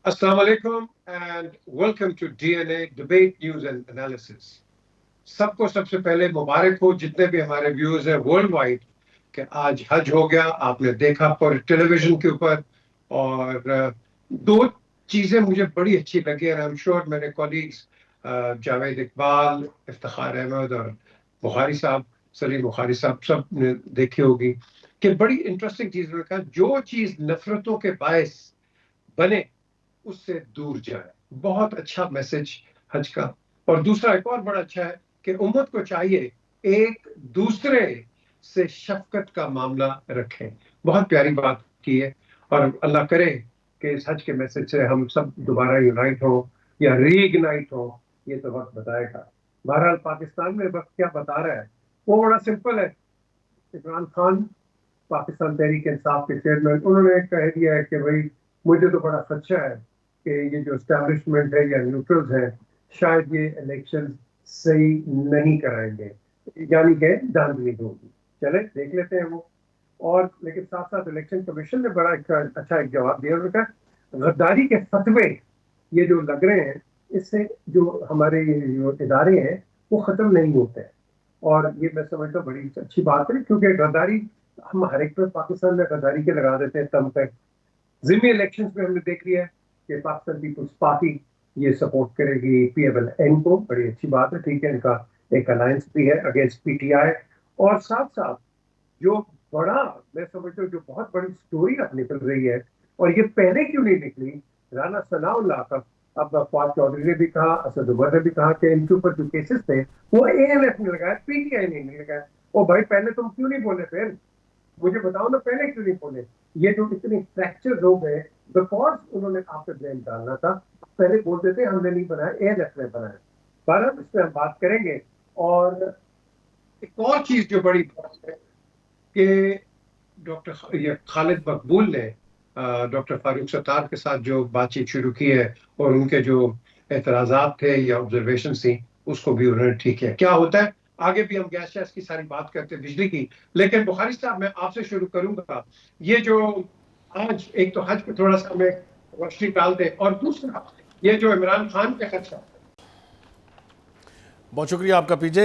Assalamu alaikum and welcome to DNA Debate News and Analysis. सबको सबसे पहले मुबारक हो जितने भी हमारे व्यूअर्स हैं वर्ल्ड वाइड कि आज हज हो गया, आपने देखा पर टेलीविजन के ऊपर। और दो चीजें मुझे बड़ी अच्छी लगी और आई एम श्योर मेरे कॉलीग्स जावेद इकबाल, इफ्तिखार अहमद और बुखारी साहब, सलीम बुखारी साहब सब ने देखी होगी कि बड़ी इंटरेस्टिंग चीज उन्होंने कहा, जो चीज नफरतों के बायस बने उससे दूर जाए। बहुत अच्छा मैसेज हज का। और दूसरा एक और बड़ा अच्छा है कि उम्मत को चाहिए एक दूसरे से शफकत का मामला रखें। बहुत प्यारी बात की है और अल्लाह करे कि इस हज के मैसेज से हम सब दोबारा यूनाइट हो या रीइग्नाइट हो, ये तो वक्त बताएगा। बहरहाल पाकिस्तान में वक्त क्या बता रहा है वो बड़ा सिंपल है। इमरान खान पाकिस्तान तहरीक इंसाफ के चेयरमैन, उन्होंने कह दिया है कि भाई मुझे तो बड़ा खदशा है कि ये जो एस्टैब्लिशमेंट है या न्यूट्रल्स हैं शायद ये इलेक्शन सही नहीं कराएंगे, यानी कि धांधली होगी। चले देख लेते हैं वो। और लेकिन साथ साथ इलेक्शन कमीशन ने बड़ा अच्छा एक जवाब दिया। उन्होंने कहा गद्दारी के फतवे ये जो लग रहे हैं इससे जो हमारे जो इदारे हैं वो खत्म नहीं होते हैं। और ये मैं समझता हूँ बड़ी अच्छी बात है, क्योंकि गद्दारी हम हर एक पर पाकिस्तान में गद्दारी के लगा देते हैं तम तक। ज़िमनी इलेक्शंस में हमने देख लिया है कि पाकिस्तान पीपल्स पार्टी ये सपोर्ट करेगी PMLN को, बड़ी अच्छी बात है, ठीक है। इनका एक अलायंस भी है अगेंस्ट PTI। और साथ साथ जो बड़ा मैं समझता हूँ जो बहुत बड़ी स्टोरी अब निकल रही है, और ये पहले क्यों नहीं निकली, राना सनाउल्लाह का, अब फवाद चौधरी ने भी कहा, असद उमर ने भी कहा कि इनके ऊपर जो केसेस थे वो ALF ने लगाया, PTI ने नहीं लगाया। ओ भाई पहले तुम क्यों नहीं बोले, फिर मुझे बताओ ना पहले क्यों नहीं बोले। ये जो इतने फ्रैक्चर हो गए बिकॉज उन्होंने आप पे ब्लेम डालना था, पहले बोल देते हमने नहीं बनाया, ALF ने बनाया। बहरहाल इस पर हम बात करेंगे। और एक और चीज जो बड़ी बात है कि डॉक्टर खालिद मकबूल ने डॉक्टर फारूक सत्तार के साथ जो बातचीत शुरू की है और उनके जो एतराजात थे या ऑब्जर्वेशन थी उसको भी उन्होंने ठीक है। क्या होता है आगे भी हम गैस शैस की सारी बात करते हैं, बिजली की। लेकिन बुखारी साहब मैं आपसे शुरू करूंगा। ये जो आज एक तो हज पे थोड़ा सा हमें रोशनी डाल दे, और दूसरा ये जो इमरान खान के खदशा। बहुत शुक्रिया आपका पीजे।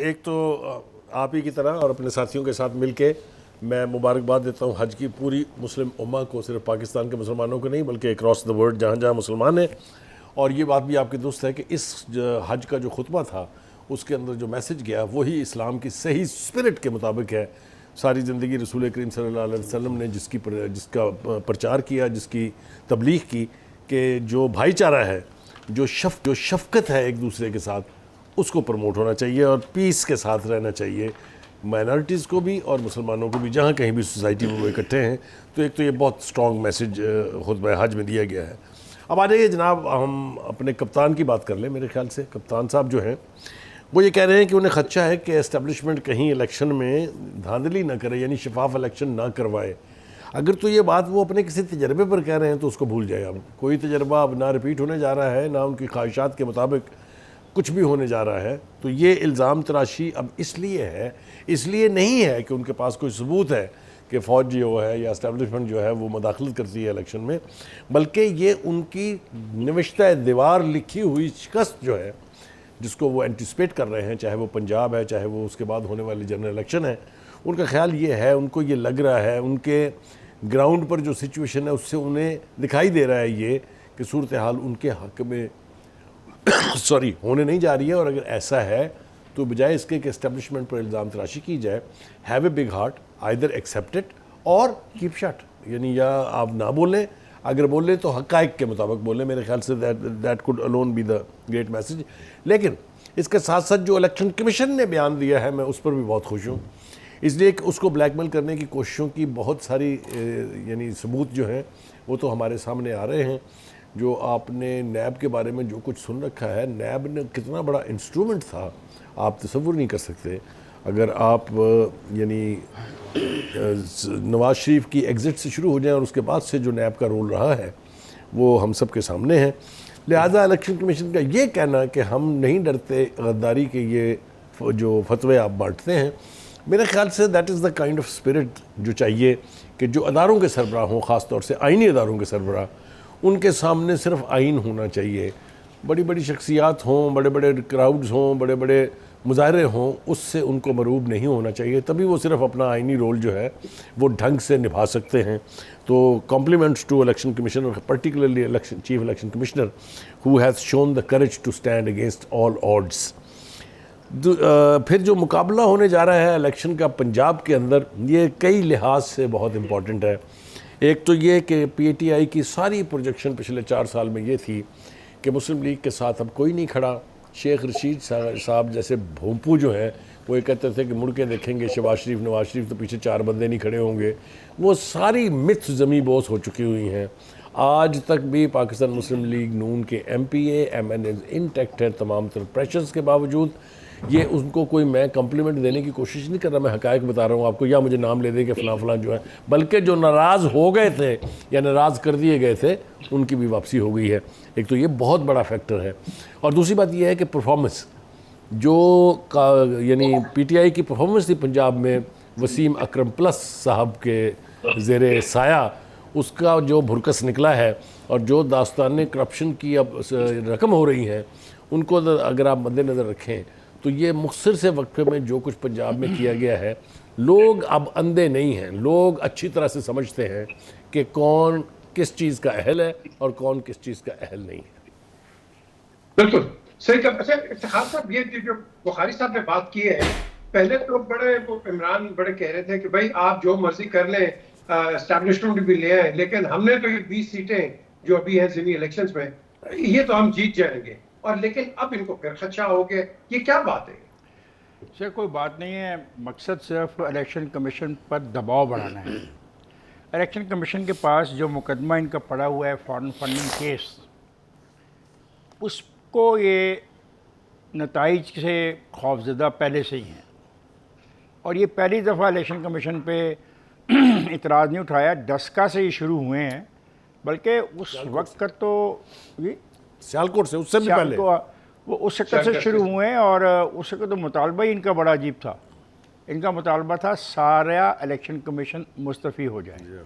एक तो आप ही की तरह और अपने साथियों के साथ मिलके मैं मुबारकबाद देता हूँ हज की पूरी मुस्लिम उम्मा को, सिर्फ पाकिस्तान के मुसलमानों को नहीं बल्कि अक्रॉस द वर्ल्ड जहाँ जहाँ मुसलमान हैं। और ये बात भी आपकी दुरुस्त है कि इस हज का जो खुतबा था उसके अंदर जो मैसेज गया वही इस्लाम की सही स्पिरिट के मुताबिक है। सारी ज़िंदगी रसूल करीम सल्लल्लाहु अलैहि वसल्लम ने जिसका प्रचार किया, जिसकी तबलीग की कि जो भाईचारा है, जो शफ़क़त है एक दूसरे के साथ, उसको प्रमोट होना चाहिए और पीस के साथ रहना चाहिए, माइनॉरिटीज़ को भी और मुसलमानों को भी, जहाँ कहीं भी सोसाइटी में वो इकट्ठे हैं। तो एक तो ये बहुत स्ट्रॉन्ग मैसेज खुतबा हज में दिया गया है। अब आ जाइए जनाब, हम अपने कप्तान की बात कर लें। मेरे ख्याल से कप्तान साहब जो हैं वो ये कह रहे हैं कि उन्हें खदशा है कि एस्टेब्लिशमेंट कहीं इलेक्शन में धांधली ना करे, यानी शफाफ इलेक्शन ना करवाए। अगर तो ये बात वो अपने किसी तजर्बे पर कह रहे हैं तो उसको भूल जाए। अब कोई तजर्बा अब ना रिपीट होने जा रहा है, ना उनकी ख्वाहिशात के मुताबिक कुछ भी होने जा रहा है। तो ये इल्ज़ाम तराशी अब इसलिए नहीं है कि उनके पास कोई सबूत है कि फ़ौज जो है या एस्टेब्लिशमेंट जो है वो मदाखलत करती है इलेक्शन में, बल्कि ये उनकी नविश्ता दीवार लिखी हुई शिकस्त जो है जिसको वो एंटिसिपेट कर रहे हैं, चाहे वो पंजाब है, चाहे वो उसके बाद होने वाली जनरल इलेक्शन है। उनका ख्याल ये है, उनको ये लग रहा है, उनके ग्राउंड पर जो सिचुएशन है उससे उन्हें दिखाई दे रहा है ये कि सूरत हाल उनके हक़ में होने नहीं जा रही है। और अगर ऐसा है तो बजाय इसके कि एस्टेब्लिशमेंट पर इल्ज़ाम तराशी की जाए, have a big heart, either accept it or keep shut, यानी या आप ना बोलें, अगर बोलें तो हक़ाइक़ के मुताबिक बोलें। मेरे ख्याल say that could alone be the great message. लेकिन इसके साथ साथ जो इलेक्शन कमीशन ने बयान दिया है मैं उस पर भी बहुत खुश हूँ, इसलिए कि उसको ब्लैकमेल करने की कोशिशों की बहुत सारी यानी सबूत जो हैं वो तो हमारे सामने आ रहे हैं। जो आपने नैब के बारे में जो कुछ सुन रखा है, नैब ने कितना बड़ा इंस्ट्रूमेंट था आप तसव्वुर नहीं कर सकते। अगर आप यानी नवाज़ शरीफ की एग्ज़िट से शुरू हो जाएं और उसके बाद से जो नैब का रोल रहा है वो हम सब के सामने है। लिहाजा इलेक्शन कमीशन का ये कहना कि हम नहीं डरते गद्दारी के ये जो फतवे आप बांटते हैं, मेरे ख्याल say that is the kind of spirit जो चाहिए कि जो अदारों के सरबराह हों, ख़ास तौर से आइनी अदारों के सरबराह, उनके सामने सिर्फ आइन होना चाहिए। बड़ी बड़ी शख्सियात हों, बड़े बड़े क्राउड्स हों, बड़े बड़े मुजाहरे हों, उससे उनको मरूब नहीं होना चाहिए, तभी वो सिर्फ अपना आइनी रोल जो है वो ढंग से निभा सकते हैं। तो compliments to election commissioner, particularly election chief election commissioner, who has shown the courage to stand against all odds. फिर जो मुकाबला होने जा रहा है इलेक्शन का पंजाब के अंदर, ये कई लिहाज से बहुत इम्पॉर्टेंट है। एक तो ये कि PTI की सारी प्रोजेक्शन पिछले 4 साल में ये थी कि मुस्लिम लीग के साथ अब कोई नहीं खड़ा। शेख रशीद साहब जैसे भोंपू जो हैं वो ये कहते थे कि मुड़ के देखेंगे शहबाज शरीफ नवाज शरीफ तो पीछे 4 बंदे नहीं खड़े होंगे। वो सारी मिथ ज़मी बोस हो चुकी हुई हैं। आज तक भी पाकिस्तान मुस्लिम लीग नून के MPA MNA इंटैक्ट हैं तमाम तरह प्रेशर्स के बावजूद। ये उनको कोई मैं कम्प्लीमेंट देने की कोशिश नहीं कर रहा, मैं हकायक बता रहा हूँ आपको, या मुझे नाम ले दे कि फ़लाँ फ़लाँ जो है, बल्कि जो नाराज़ हो गए थे या नाराज़ कर दिए गए थे उनकी भी वापसी हो गई है। एक तो ये बहुत बड़ा फैक्टर है। और दूसरी बात यह है कि परफॉर्मेंस जो यानी PTI की परफॉर्मेंस थी पंजाब में वसीम अकरम प्लस साहब के ज़ेरे साया, उसका जो भुरकस निकला है और जो दास्तान करप्शन की अब रकम हो रही हैं उनको अगर आप मद्देनज़र रखें तो ये मुख्तर से वक्फे में जो कुछ पंजाब में किया गया है, लोग अब अंधे नहीं हैं, लोग अच्छी तरह से समझते हैं कि कौन किस चीज़ का अहल है और कौन किस चीज़ का अहल नहीं है। बिल्कुल सही कहा। अच्छा इफ्तिखार साहब, ये जो बुखारी साहब ने बात की है, पहले तो बड़े वो इमरान बड़े कह रहे थे कि भाई आप जो मर्जी कर लें, एस्टैब्लिशमेंट भी ले आए, लेकिन हमने तो ये 20 सीटें जो अभी हैं ज़िमनी इलेक्शंस में, ये तो हम जीत जाएंगे, और लेकिन अब इनको फिर खदशा हो गया। ये क्या बात है? सर कोई बात नहीं है, मकसद सिर्फ इलेक्शन कमीशन पर दबाव बढ़ाना है। इलेक्शन कमीशन के पास जो मुकदमा इनका पड़ा हुआ है फॉरेन फंडिंग केस, उसको ये नताइज से खौफजदा पहले से ही हैं, और ये पहली दफ़ा इलेक्शन कमीशन पे इतराज़ नहीं उठाया, डस्का से ये शुरू हुए हैं, बल्कि उस वक्त तो ये सियालकोट से उससे भी पहले वो उस शक्ल से शुरू हुए हैं। और उस वक्त तो मुतालबा ही इनका बड़ा अजीब था। इनका मुतालबा था सारा इलेक्शन कमीशन मुस्तफ़ी हो जाए,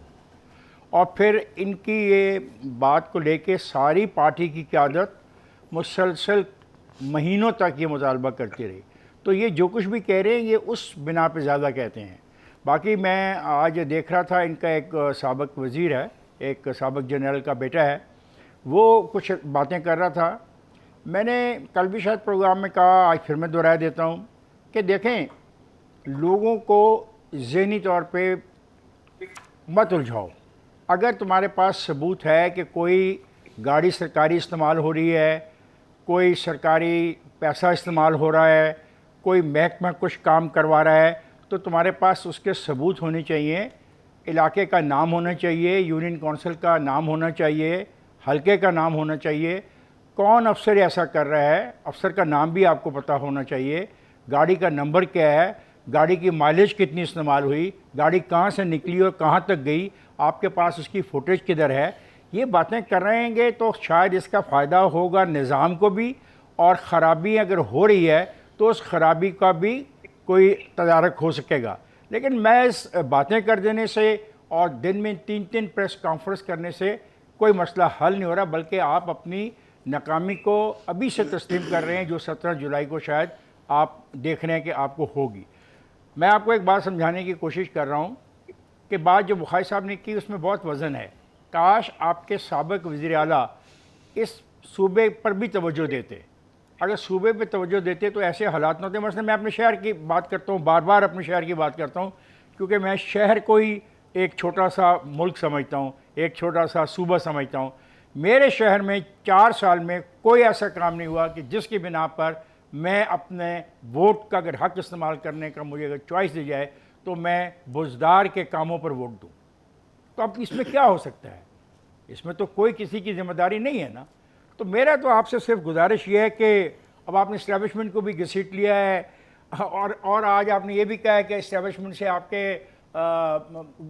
और फिर इनकी ये बात को लेके सारी पार्टी की क़यादत मुसलसल महीनों तक ये मुतालबा करती रही। तो ये जो कुछ भी कह रहे हैं ये उस बिना पे ज़्यादा कहते हैं। बाकी मैं आज देख रहा था, इनका एक साबिक़ वज़ीर है, एक साबिक़ जनरल का बेटा है, वो कुछ बातें कर रहा था। मैंने कल भी शायद प्रोग्राम में कहा, आज फिर मैं दोहरा देता हूँ कि देखें, लोगों को ज़हनी तौर पे मत उलझाओ। अगर तुम्हारे पास सबूत है कि कोई गाड़ी सरकारी इस्तेमाल हो रही है, कोई सरकारी पैसा इस्तेमाल हो रहा है, कोई महकमा कुछ काम करवा रहा है, तो तुम्हारे पास उसके सबूत होने चाहिए। इलाके का नाम होना चाहिए, यूनियन कौंसिल का नाम होना चाहिए, हल्के का नाम होना चाहिए, कौन अफसर ऐसा कर रहा है, अफसर का नाम भी आपको पता होना चाहिए, गाड़ी का नंबर क्या है, गाड़ी की माइलेज कितनी इस्तेमाल हुई, गाड़ी कहाँ से निकली और कहाँ तक गई, आपके पास उसकी फुटेज किधर है। ये बातें कर रहेंगे तो शायद इसका फ़ायदा होगा निज़ाम को भी, और ख़राबी अगर हो रही है तो उस ख़राबी का भी कोई तदारक हो सकेगा। लेकिन मैं इस बातें कर देने से और दिन में 3-3 प्रेस कॉन्फ्रेंस करने से कोई मसला हल नहीं हो रहा, बल्कि आप अपनी नाकामी को अभी से तस्लीम कर रहे हैं, जो 17 जुलाई को शायद आप देख रहे हैं कि आपको होगी। मैं आपको एक बात समझाने की कोशिश कर रहा हूँ कि बात जो बुखारी साहब ने की उसमें बहुत वज़न है। काश आपके साबिक़ वज़ीर आला इस सूबे पर भी तवज्जो देते। अगर सूबे पे तवज्जो देते तो ऐसे हालात न होते। मसलन मैं अपने शहर की बात करता हूँ, बार बार अपने शहर की बात करता हूँ, क्योंकि मैं शहर को ही एक छोटा सा मुल्क समझता हूँ, एक छोटा सा सूबा समझता हूँ। मेरे शहर में 4 साल में कोई ऐसा काम नहीं हुआ कि जिसकी बिना पर मैं अपने वोट का अगर हक़ इस्तेमाल करने का मुझे अगर चॉइस दी जाए तो मैं बुज़दार के कामों पर वोट दूँ। तो अब इसमें क्या हो सकता है? इसमें तो कोई किसी की जिम्मेदारी नहीं है ना। तो मेरा तो आपसे सिर्फ गुजारिश ये है कि अब आपने इस्टेब्लिशमेंट को भी घसीट लिया है, और आज आपने ये भी कहा है कि इस्टेब्लिशमेंट से आपके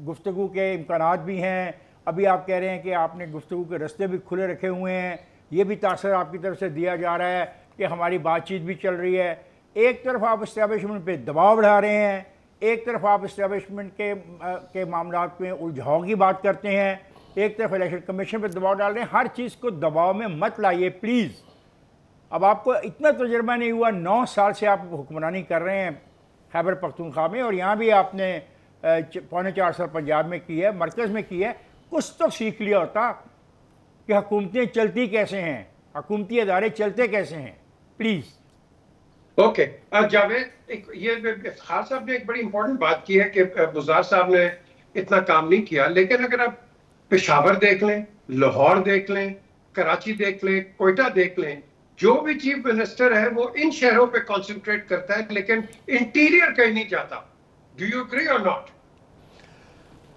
गुफ्तगू के इम्कानात भी हैं। अभी आप कह रहे हैं कि आपने गुफ्तगू के रास्ते भी खुले रखे हुए हैं। ये भी तासर आपकी तरफ से दिया जा रहा है कि हमारी बातचीत भी चल रही है। एक तरफ आप इस्टेब्लिशमेंट पे दबाव बढ़ा रहे हैं, एक तरफ आप इस्टेब्लिशमेंट के मामलात में उलझाव की बात करते हैं, एक तरफ इलेक्शन कमीशन पे दबाव डाल रहे हैं। हर चीज़ को दबाव में मत लाइए प्लीज़। अब आपको इतना तजुर्बा नहीं हुआ, 9 साल से आप हुक्मरानी कर रहे हैं खैबर पख्तूनख्वा में, और यहाँ भी आपने 3.25 साल पंजाब में की है, मरकज़ में की है। कुछ तो सीख लिया होता कि हुकूमतें चलती कैसे हैं, हुकूमती अदारे चलते कैसे हैं। प्लीज़। ओके जावेद, ये इफ्तिखार साहब ने एक बड़ी इंपॉर्टेंट बात की है कि बुज़दार साहब ने इतना काम नहीं किया, लेकिन अगर आप पेशावर देख लें, लाहौर देख लें, कराची देख लें, कोयटा देख लें, जो भी चीफ मिनिस्टर है वो इन शहरों पे कंसंट्रेट करता है, लेकिन इंटीरियर कहीं नहीं जाता। डू यू एग्री और नॉट?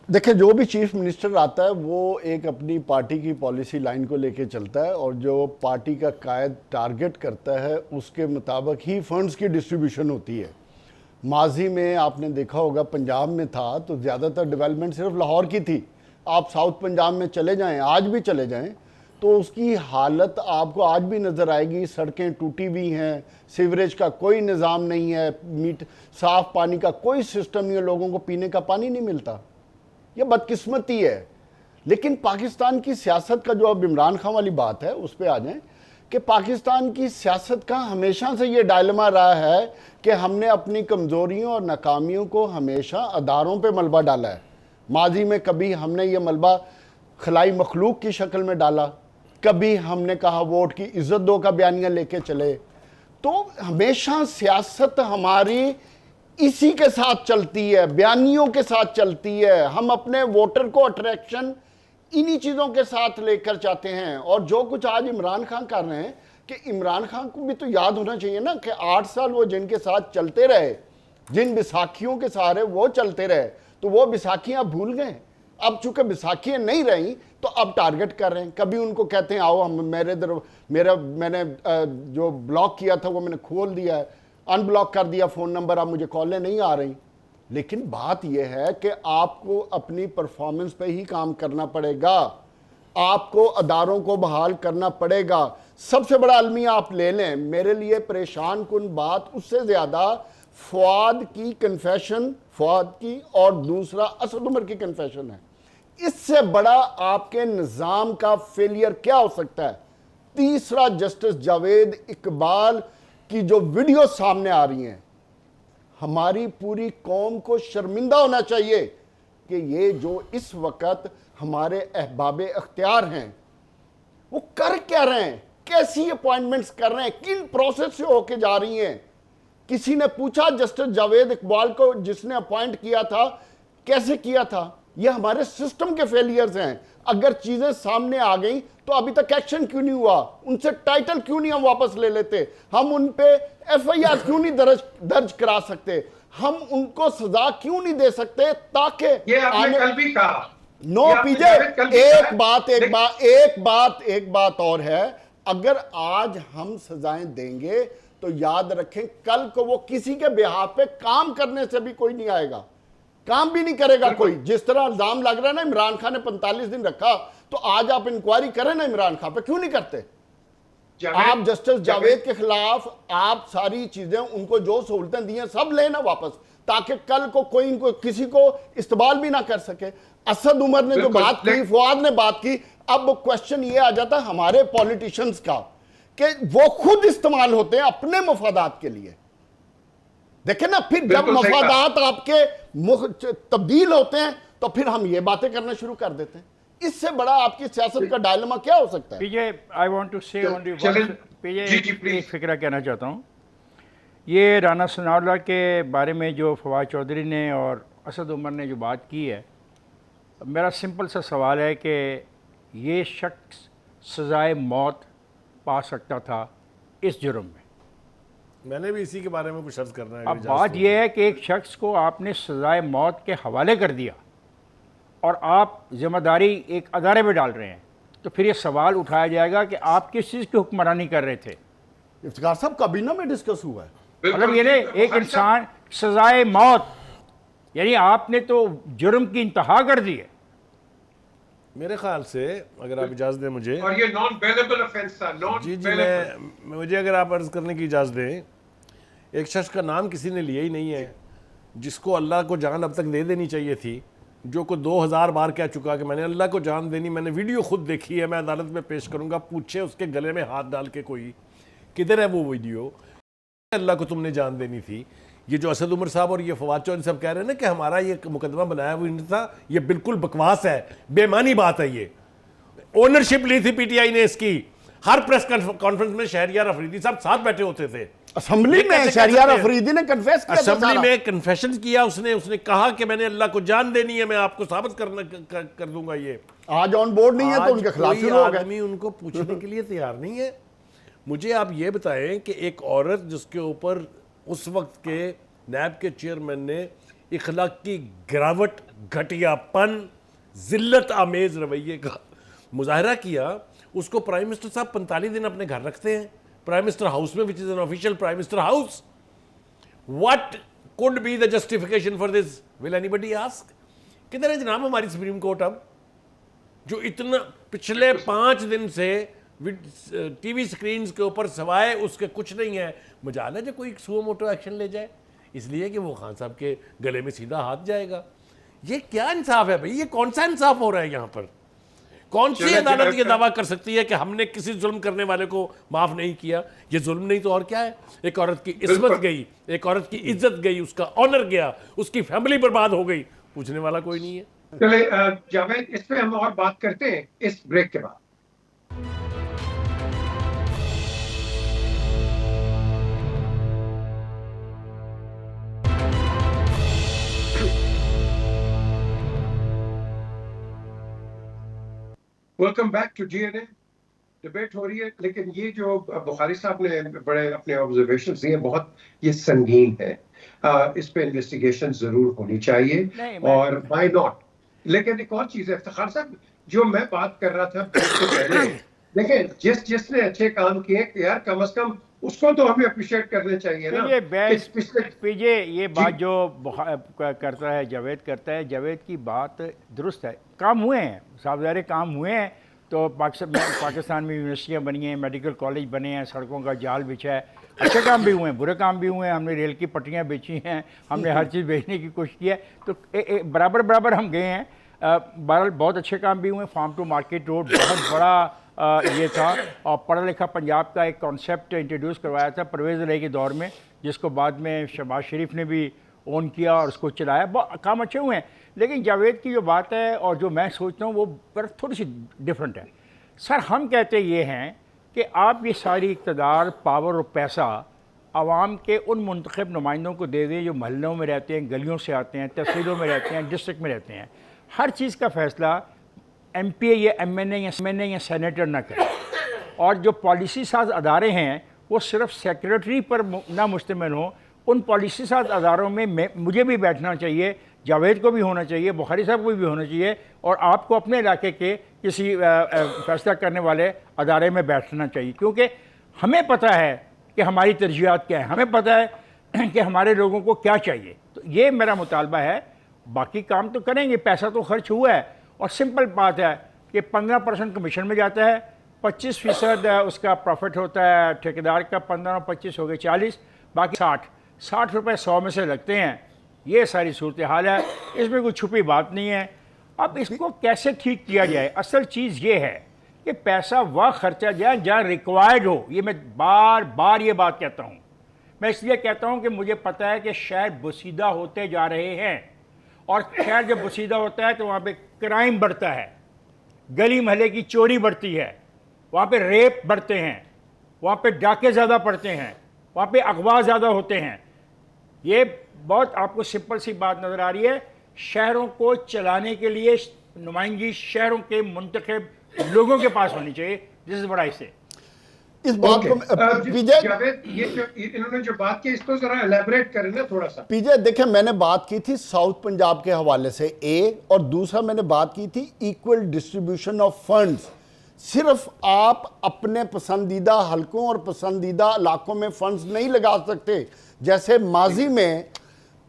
देखिए, जो भी चीफ मिनिस्टर आता है वो एक अपनी पार्टी की पॉलिसी लाइन को लेके चलता है, और जो पार्टी का कायद टारगेट करता है उसके मुताबिक ही फंड्स की डिस्ट्रीब्यूशन होती है। माजी में आपने देखा होगा, पंजाब में था तो ज़्यादातर डेवलपमेंट सिर्फ लाहौर की थी। आप साउथ पंजाब में चले जाएं, आज भी चले जाएं, तो उसकी हालत आपको आज भी नज़र आएगी। सड़कें टूटी हुई हैं, सीवरेज का कोई निज़ाम नहीं है, साफ़ पानी का कोई सिस्टम नहीं है, लोगों को पीने का पानी नहीं मिलता। ये बदकिस्मती है। लेकिन पाकिस्तान की सियासत का, जो अब इमरान खान वाली बात है उस पर आ जाएं, कि पाकिस्तान की सियासत का हमेशा से ये डायलेमा रहा है कि हमने अपनी कमज़ोरियों और नाकामियों को हमेशा अदारों पे मलबा डाला है। माजी में कभी हमने ये मलबा खलाई मखलूक की शक्ल में डाला, कभी हमने कहा वोट की इज्जत दो का बयानिया लेके चले। तो हमेशा सियासत हमारी इसी के साथ चलती है, बयानियों के साथ चलती है। हम अपने वोटर को अट्रैक्शन इन्हीं चीज़ों के साथ लेकर चाहते हैं। और जो कुछ आज इमरान खान कर रहे हैं, कि इमरान खान को भी तो याद होना चाहिए ना कि 8 साल वो जिनके साथ चलते रहे, जिन बैसाखियों के सहारे वो चलते रहे, तो वो बैसाखियाँ भूल गए। अब चूंकि बैसाखियाँ नहीं रही तो अब टारगेट कर रहे हैं। कभी उनको कहते हैं आओ हम मैंने जो ब्लॉक किया था वो मैंने खोल दिया है, अनब्लॉक कर दिया फ़ोन नंबर, अब मुझे कॉलें नहीं आ रही। लेकिन बात यह है कि आपको अपनी परफॉर्मेंस पे ही काम करना पड़ेगा, आपको अदारों को बहाल करना पड़ेगा। सबसे बड़ा अलमिया आप ले लें, मेरे लिए परेशान कुन बात उससे ज़्यादा फवाद की कन्फेशन, फवाद की, और दूसरा असद उमर की कन्फेशन है। इससे बड़ा आपके निज़ाम का फेलियर क्या हो सकता है? तीसरा, जस्टिस जावेद इकबाल की जो वीडियो सामने आ रही हैं, हमारी पूरी कौम को शर्मिंदा होना चाहिए कि ये जो इस वक्त हमारे अहबाब अख्तियार हैं वो कर क्या रहे हैं, कैसी अपॉइंटमेंट्स कर रहे हैं, किन प्रोसेस से होके जा रही हैं। किसी ने पूछा जस्टिस जावेद इकबाल को जिसने अपॉइंट किया था कैसे किया था? ये हमारे सिस्टम के फेलियर्स हैं। अगर चीजें सामने आ गई तो अभी तक एक्शन क्यों नहीं हुआ? उनसे टाइटल क्यों नहीं हम वापस ले लेते? हम उन पे एफआईआर क्यों नहीं दर्ज करा सकते? हम उनको सजा क्यों नहीं दे सकते ताकि ये आपने कल भी कहा। नो पीजे, एक बात और है, अगर आज हम सजाएं देंगे तो याद रखें कल को वो किसी के बिहाफ पे काम करने से भी कोई नहीं आएगा, काम भी नहीं करेगा कोई। जिस तरह इल्जाम लग रहा है ना, इमरान खान ने 45 दिन रखा, तो आज आप इंक्वायरी करें ना इमरान खान पे, क्यों नहीं करते? आप जस्टिस जावेद के खिलाफ आप सारी चीजें, उनको जो सहूलतें दी हैं सब लेना वापस, ताकि कल को कोई इनको किसी को इस्तेमाल भी ना कर सके। असद उमर ने जो बात की, फवाद ने बात की, अब क्वेश्चन ये आ जाता है हमारे पॉलिटिशियंस का कि वो खुद इस्तेमाल होते हैं अपने मफादात के लिए। देखें ना, फिर जब मफादात आपके तब्दील होते हैं तो फिर हम ये बातें करना शुरू कर देते हैं। इससे बड़ा आपकी सियासत का डायलेमा क्या हो सकता है? पीजे, आई वांट टू से ओनली वन, पीजे एक फिक्रा कहना चाहता हूँ। ये राना सनाउल्लाह के बारे में जो फवाद चौधरी ने और असद उमर ने जो बात की है, मेरा सिंपल सा सवाल है कि ये शख्स सज़ाए मौत पा सकता था इस जुर्म में। मैंने भी इसी के बारे में कुछ अर्ज करना है। अब बात यह है कि एक शख्स को आपने सज़ाए मौत के हवाले कर दिया और आप जिम्मेदारी एक अदारे में डाल रहे हैं, तो फिर ये सवाल उठाया जाएगा कि आप किस चीज़ की हुक्मरानी कर रहे थे। इफ्तिखार साहब काबीना में डिस्कस हुआ है, मतलब ये एक इंसान सज़ाए मौत, यानी आपने तो जुर्म की इंतहा कर दी है। मेरे ख्याल से अगर आप इजाज़त दें मुझे, और ये नॉन बेलेबल ऑफेंस था, नॉन जी मुझे अगर आप अर्ज करने की इजाज़त दें, एक शख्स का नाम किसी ने लिया ही नहीं है जिसको अल्लाह को जान अब तक दे देनी चाहिए थी, जो को 2000 बार कह चुका कि मैंने अल्लाह को जान देनी, मैंने वीडियो खुद देखी है, मैं अदालत में पेश करूंगा, पूछे उसके गले में हाथ डाल के कोई, किधर है वो वीडियो, अल्लाह को तुमने जान देनी थी। ये जो असद उमर साहब और ये फवाद चौधरी साहब कह रहे हैं ना कि हमारा ये मुकदमा बनाया हुआ नहीं था, ये बिल्कुल बकवास है, बेमानी बात है। ये ओनरशिप ली थी पीटीआई ने इसकी, हर प्रेस कॉन्फ्रेंस में शहरियार अफरीदी साहब साथ बैठे होते थे। असेंबली में शहरियार अफरीदी ने कन्फेस किया, असेंबली में कन्फेशन किया उसने कहा कि मैंने अल्लाह को जान देनी है, मैं आपको साबित कर दूंगा। ये आज ऑन बोर्ड नहीं है तो उनके खिलाफ शुरू हो गया। आदमी उनको पूछने के लिए तैयार नहीं है। मुझे आप ये बताएं कि एक औरत जिसके ऊपर उस वक्त के नैब के चेयरमैन ने इखलाक की गिरावट, घटियापन, जिल्लत आमेज रवैये का मुजाहरा किया, उसको प्राइम मिनिस्टर साहब 45 दिन अपने घर रखते हैं, प्राइम मिनिस्टर हाउस में, which is an official prime minister house. What could be the justification for this, will anybody ask? किधर है जनाब हमारी सुप्रीम कोर्ट अब, जो इतना पिछले 5 दिन से टीवी स्क्रीन के ऊपर सवाए उसके कुछ नहीं है। मजाल है जो कोई सुओ मोटो एक्शन ले जाए, इसलिए कि वो खान साहब के गले में सीधा हाथ जाएगा। ये क्या इंसाफ है भाई? ये कौन सा इंसाफ हो रहा है यहाँ पर? कौन सी अदालत ये दावा कर सकती है कि हमने किसी जुल्म करने वाले को माफ नहीं किया? ये जुल्म नहीं तो और क्या है? एक औरत की इस्मत गई, एक औरत की इज्जत गई, उसका ऑनर गया, उसकी फैमिली बर्बाद हो गई, पूछने वाला कोई नहीं है। चले जावेद, इस पे हम और बात करते हैं इस ब्रेक के बाद। Welcome back to DNA. Debate हो रही है, लेकिन ये जो बुखारी साहब ने बड़े अपने ऑब्जर्वेशंस दिए, बहुत ये संगीन है। इस पे इन्वेस्टिगेशन जरूर होनी चाहिए और व्हाई नॉट। लेकिन एक और चीज है इफ्तिखार साहब, जो मैं बात कर रहा था तो पहले, देखिए जिसने अच्छे काम किए यार, कम से कम उसको तो हमें अप्रिशिएट करने चाहिए ना। ये पीजे ये बात जो करता है जावेद करता है, जावेद की बात दुरुस्त है। काम हुए हैं, साहब काम हुए हैं। तो पाकिस्तान में यूनिवर्सिटियाँ बनी हैं, मेडिकल कॉलेज बने हैं, सड़कों का जाल बिछा है, अच्छे काम भी हुए हैं, बुरे काम भी हुए हैं। हमने रेल की पटरियाँ बेची हैं, हमने हर चीज़ बेचने की कोशिश की है, तो बराबर बराबर हम गए हैं। बहरहाल बहुत अच्छे काम भी हुए। फार्म टू मार्केट रोड बहुत बड़ा ये था, और पढ़ा लिखा पंजाब का एक कॉन्सेप्ट इंट्रोड्यूस करवाया था परवेज़ इलाही के दौर में, जिसको बाद में शहबाज शरीफ ने भी ओन किया और उसको चलाया। बहुत काम अच्छे हुए हैं। लेकिन जावेद की जो बात है और जो मैं सोचता हूँ वो पर थोड़ी सी डिफरेंट है। सर हम कहते ये हैं कि आप ये सारी इक़्तिदार, पावर और पैसा आवाम के उन मुंतखब नुमाइंदों को दे दें जो महल्लों में रहते हैं, गलियों से आते हैं, तहसीलों में रहते हैं, डिस्ट्रिक्ट में रहते हैं। हर चीज़ का फ़ैसला MP या MNA या सेनेटर ना करें। और जो पॉलिसी साज अदारे हैं वो सिर्फ सेक्रेटरी पर ना मुश्तमिल हों। उन पॉलिसी साज अदारों में मुझे भी बैठना चाहिए, जावेद को भी होना चाहिए, बुखारी साहब को भी होना चाहिए, और आपको अपने इलाके के किसी फैसला करने वाले अदारे में बैठना चाहिए। क्योंकि हमें पता है कि हमारी तरजीहात क्या है, हमें पता है कि हमारे लोगों को क्या चाहिए। तो ये मेरा मुतालबा है। बाकी काम तो करेंगे, पैसा तो खर्च हुआ है, और सिंपल बात है कि 15% कमीशन में जाता है, 25% उसका प्रॉफिट होता है ठेकेदार का, 15 और 25 हो गए 40, बाकी 60 रुपये 100 में से लगते हैं। ये सारी सूरत हाल है, इसमें कोई छुपी बात नहीं है। अब इसको कैसे ठीक किया जाए? असल चीज़ ये है कि पैसा वह खर्चा जाए जहाँ रिक्वायर्ड हो। ये मैं बार बार ये बात कहता हूँ। मैं इसलिए कहता हूँ कि मुझे पता है कि शहर बसीदा होते जा रहे हैं, और शहर जब बसीदा होता है तो वहाँ पे क्राइम बढ़ता है, गली महल्ले की चोरी बढ़ती है, वहाँ पे रेप बढ़ते हैं, वहाँ पे डाके ज़्यादा पड़ते हैं, वहाँ पे अगवा ज़्यादा होते हैं। ये बहुत आपको सिंपल सी बात नज़र आ रही है। शहरों को चलाने के लिए नुमाइंदगी शहरों के मुंतखब लोगों के पास होनी चाहिए। दिस इज व्हाट आई से। इस बात को पीजे, ये जो इन्होंने जो बात की इसको जरा एलैबोरेट करें ना थोड़ा सा। पीजे देखिए, मैंने बात की थी साउथ पंजाब के हवाले से और दूसरा मैंने बात की थी इक्वल डिस्ट्रीब्यूशन ऑफ फंड्स। सिर्फ आप अपने पसंदीदा हलकों और पसंदीदा इलाकों में फंड्स नहीं लगा सकते। जैसे माजी में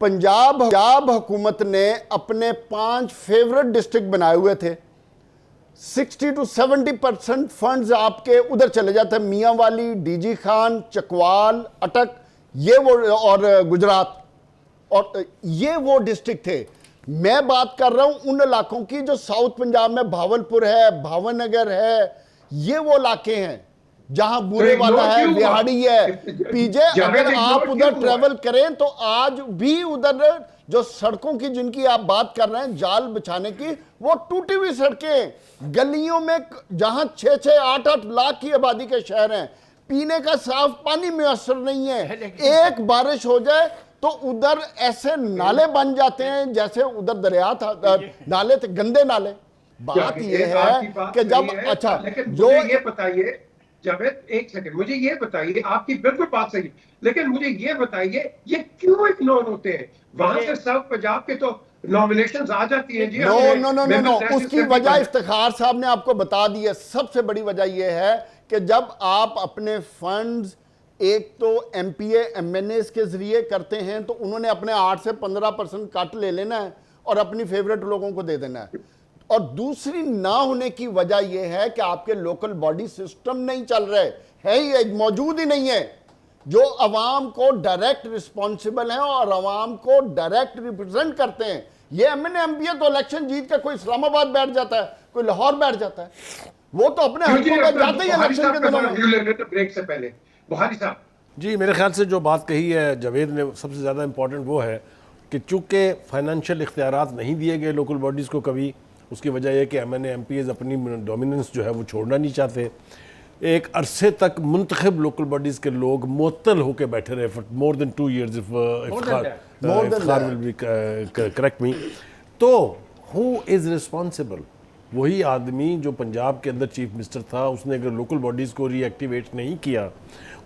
पंजाब हुकूमत ने अपने 5 फेवरेट डिस्ट्रिक्ट बनाए हुए थे, 60 to 70% फंड्स आपके उधर चले जाते हैं। मियाँ वाली, डीजी खान, चकवाल, अटक, ये वो, और गुजरात, और ये वो डिस्ट्रिक्ट थे। मैं बात कर रहा हूं उन इलाकों की जो साउथ पंजाब में भावलपुर है, भावनगर है, ये वो इलाके हैं जहां बुरे तो वाला ignore है, क्यों हुआ? बिहाड़ी है, पीजे। जावेद, अगर ignore आप क्यों उधर हुआ? ट्रेवल करें तो आज भी उधर जो सड़कों की जिनकी आप बात कर रहे हैं जाल बिछाने की, वो टूटी हुई सड़कें, गलियों में जहां 6-6, 8-8 लाख की आबादी के शहर हैं, पीने का साफ पानी मुयसर नहीं है। एक बारिश हो जाए तो उधर ऐसे नाले बन जाते हैं जैसे उधर दरिया था, नाले थे, गंदे नाले। बात यह है कि जब अच्छा लेकिन जो मुझे ये बताइए जावेद, एक सेकंड, मुझे ये बताइए, आपकी बिल्कुल बात सही है, लेकिन मुझे ये बताइए ये क्यों इग्नोर होते हैं? वहां से सब पंजाब के तो नॉमिनेशंस आ जाती हैं जी। नो हमने no no no Members no National उसकी Assembly वजह का- इफ्तिखार साहब ने आपको बता दी है। सबसे बड़ी वजह यह है कि जब आप अपने फंड्स एक तो एमपीए एमएनए के जरिए करते हैं तो उन्होंने अपने 8 से 15% कट ले लेना है और अपनी फेवरेट लोगों को दे देना है। और दूसरी ना होने की वजह यह है कि आपके लोकल बॉडी सिस्टम नहीं चल रहे है, ही मौजूद ही नहीं है जो अवाम को डायरेक्ट रिस्पॉन्सिबल हैं और अवाम को डायरेक्ट रिप्रेजेंट करते हैं। ये एमएनए एमपीए तो इलेक्शन जीत कर कोई इस्लामाबाद बैठ जाता है, कोई लाहौर बैठ जाता है, वो तो अपने मुझे हल्कों में अपना जाते ही बुहारी इलेक्शन साहब के का दिनों थोड़ा में। व्यू लेने थे ब्रेक से पहले। बुहारी साहब, जी, मेरे ख्याल से जो बात कही है जावेद ने, सबसे ज़्यादा इम्पॉर्टेंट वो है कि चूँकि फाइनेंशियल इख्तियारात नहीं दिए गए लोकल बॉडीज़ को कभी, उसकी वजह यह कि एमएनए एमपीएज़ अपनी डोमिनेंस जो है वो छोड़ना नहीं चाहते। एक अरसे तक मुंतखब लोकल बॉडीज़ के लोग मुअत्तल होकर बैठे रहे for more than 2 years Iftikhar will be correct मी। तो हु इज़ रिस्पॉन्सिबल? वही आदमी जो पंजाब के अंदर चीफ मिनिस्टर था, उसने अगर लोकल बॉडीज़ को रीएक्टिवेट नहीं किया,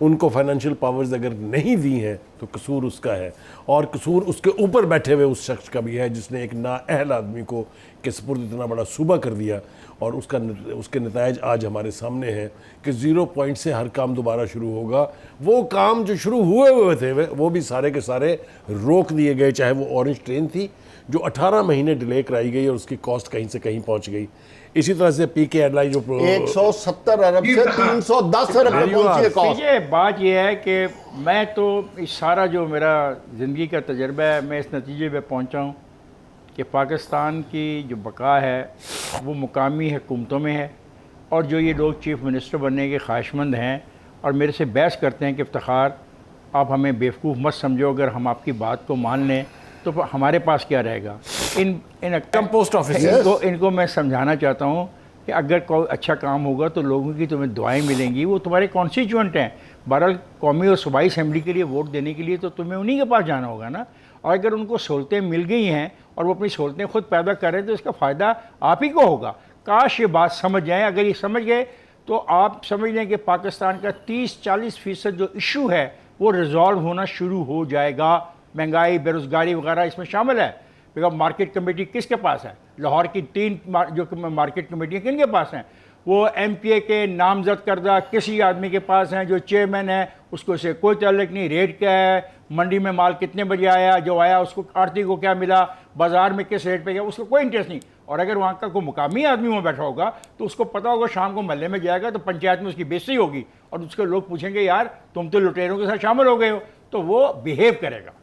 उनको फाइनेंशियल पावर्स अगर नहीं दी हैं, तो कसूर उसका है। और कसूर उसके ऊपर बैठे हुए उस शख्स का भी है जिसने एक नाअहल आदमी को के सपुर्द इतना बड़ा सूबा कर दिया। और उसके नतायज आज हमारे सामने हैं कि 0 पॉइंट से हर काम दोबारा शुरू होगा। वो काम जो शुरू हुए थे वो भी सारे के सारे रोक दिए गए, चाहे वो ऑरेंज ट्रेन थी जो 18 महीने डिले कराई गई और उसकी कॉस्ट कहीं से कहीं पहुंच गई। इसी तरह से पीके एयरलाइन जो 170 अरब से 310 अरब पे पहुंची है कॉस्ट। ये बात यह है कि मैं तो इस सारा जो मेरा ज़िंदगी का तजर्बा है, मैं इस नतीजे पे पहुंचा हूँ कि पाकिस्तान की जो बका है वो मुकामी हुकूमतों में है। और जो ये लोग चीफ़ मिनिस्टर बनने के ख्वाहिशमंद हैं और मेरे से बहस करते हैं कि इफ्तिखार आप हमें बेवकूफ़ मत समझो, अगर हम आपकी बात को मान लें तो हमारे पास क्या रहेगा। इन कम पोस्ट ऑफिस इनको मैं समझाना चाहता हूँ कि अगर कोई अच्छा काम होगा तो लोगों की तुम्हें दुआएं मिलेंगी, वो तुम्हारे कॉन्स्टिट्यूएंट हैं। बहरहाल कौमी और सूबाई असम्बली के लिए वोट देने के लिए तो तुम्हें उन्हीं के पास जाना होगा ना। और अगर उनको सहूलतें मिल गई हैं और वो अपनी सहूलतें खुद पैदा कर रहे हैं तो इसका फ़ायदा आप ही को होगा। काश ये बात समझ जाएँ। अगर ये समझ गए तो आप समझ लें कि पाकिस्तान का 30-40% जो इशू है वो रिजॉल्व होना शुरू हो जाएगा। महंगाई, बेरोज़गारी वगैरह इसमें शामिल है। बिकॉज मार्केट कमेटी किसके पास है? लाहौर की 3 जो मार्केट कमेटियाँ किन के पास हैं? वो एमपीए के नामजद करदा किसी आदमी के पास हैं जो चेयरमैन है, उसको से कोई ताल्लुक नहीं। रेट क्या है, मंडी में माल कितने बजे आया, जो आया उसको आड़ती को क्या मिला, बाज़ार में किस रेट पे गया, उसको कोई इंटरेस्ट नहीं। और अगर वहाँ का कोई मुकामी आदमी वहाँ बैठा होगा तो उसको पता होगा शाम को महल्ले में जाएगा तो पंचायत में उसकी बेइज्जती होगी और उसके लोग पूछेंगे यार तुम तो लुटेरों के साथ शामिल हो गए हो, तो वो बिहेव करेगा।